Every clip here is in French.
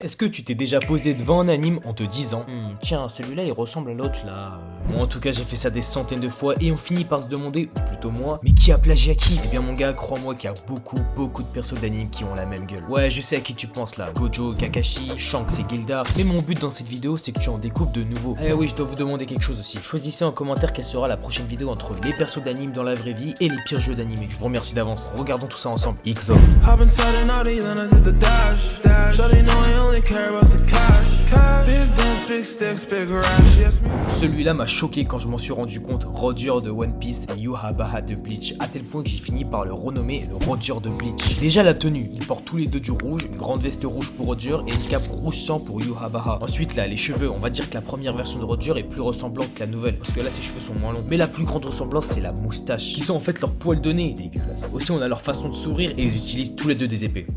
Est-ce que tu t'es déjà posé devant un anime en te disant tiens, celui-là il ressemble à l'autre là Moi en tout cas j'ai fait ça des centaines de fois et on finit par se demander, ou plutôt moi, mais qui a plagié à qui? Eh bien mon gars, crois-moi qu'il y a beaucoup de persos d'anime qui ont la même gueule. Ouais, je sais à qui tu penses là, Gojo, Kakashi, Shanks et Gildar, mais mon but dans cette vidéo c'est que tu en découvres de nouveaux. Eh oui, je dois vous demander quelque chose aussi. Choisissez en commentaire quelle sera la prochaine vidéo entre les persos d'anime dans la vraie vie et les pires jeux d'anime. Je vous remercie d'avance, regardons tout ça ensemble. XO. Celui-là m'a choqué quand je m'en suis rendu compte. Roger de One Piece et Yhwach de Bleach, à tel point que j'ai fini par le renommer le Roger de Bleach. Déjà la tenue, ils portent tous les deux du rouge, une grande veste rouge pour Roger et une cape rouge sang pour Yhwach. Ensuite là, les cheveux, on va dire que la première version de Roger est plus ressemblante que la nouvelle, parce que là ses cheveux sont moins longs. Mais la plus grande ressemblance c'est la moustache, qui sont en fait leurs poils de nez, dégueulasse. Aussi on a leur façon de sourire et ils utilisent tous les deux des épées.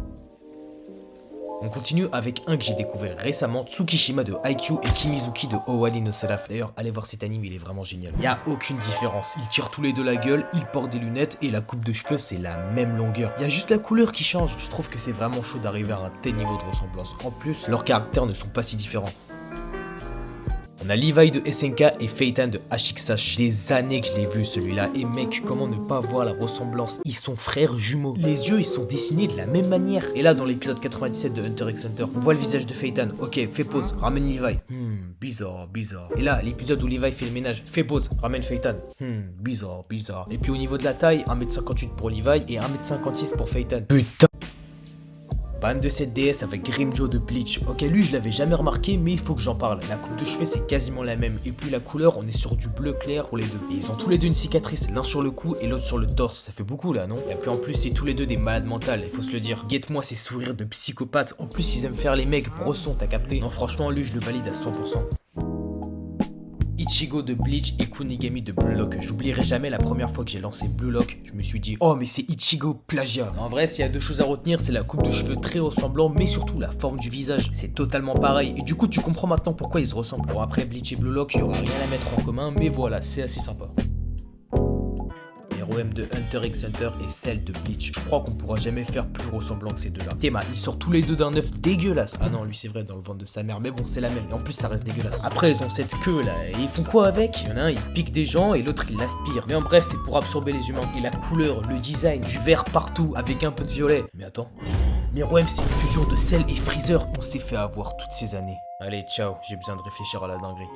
On continue avec un que j'ai découvert récemment, Tsukishima de Haikyuu et Kimizuki de Owari no Seraph. D'ailleurs, allez voir cet anime, il est vraiment génial. Il n'y a aucune différence. Ils tirent tous les deux la gueule, ils portent des lunettes et la coupe de cheveux, c'est la même longueur. Il y a juste la couleur qui change. Je trouve que c'est vraiment chaud d'arriver à un tel niveau de ressemblance. En plus, leurs caractères ne sont pas si différents. On a Levi de SNK et Phaeton de HXH. Des années que je l'ai vu celui-là. Et mec, comment ne pas voir la ressemblance? Ils sont frères jumeaux. Les yeux, ils sont dessinés de la même manière. Et là, dans l'épisode 97 de Hunter x Hunter, on voit le visage de Phaeton. Ok, fais pause, ramène Levi. Bizarre. Et là, l'épisode où Levi fait le ménage, fais pause, ramène Phaeton. Bizarre. Et puis au niveau de la taille, 1m58 pour Levi et 1m56 pour Phaeton. Putain. Ban de cette déesse avec Grimmjow de Bleach. Ok, lui je l'avais jamais remarqué, mais il faut que j'en parle. La coupe de cheveux c'est quasiment la même. Et puis la couleur, on est sur du bleu clair pour les deux. Et ils ont tous les deux une cicatrice, l'un sur le cou et l'autre sur le torse. Ça fait beaucoup là, non? Et puis en plus, c'est tous les deux des malades mentales, il faut se le dire. Guette-moi ces sourires de psychopathes. En plus, ils aiment faire les mecs brossons, t'as capté? Non, franchement, lui je le valide à 100%. Ichigo de Bleach et Kunigami de Blue Lock. J'oublierai jamais la première fois que j'ai lancé Blue Lock, je me suis dit oh mais c'est Ichigo plagiat. En vrai, s'il y a deux choses à retenir, c'est la coupe de cheveux très ressemblant, mais surtout la forme du visage. C'est totalement pareil et du coup tu comprends maintenant pourquoi ils se ressemblent. Bon après Bleach et Blue Lock, il y aura rien à mettre en commun, mais voilà, c'est assez sympa. ROM de Hunter x Hunter et celle de Bleach. Je crois qu'on pourra jamais faire plus ressemblant que ces deux-là. Théma, ils sortent tous les deux d'un œuf dégueulasse. Ah non, lui c'est vrai dans le ventre de sa mère, mais bon, c'est la même. Et en plus, ça reste dégueulasse. Après, ils ont cette queue là, et ils font quoi avec? Il y en a un, il pique des gens et l'autre, il l'aspire. Mais en bref, c'est pour absorber les humains. Et la couleur, le design, du vert partout avec un peu de violet. Mais attends. Mais ROM, c'est une fusion de sel et freezer. On s'est fait avoir toutes ces années. Allez, ciao, j'ai besoin de réfléchir à la dinguerie.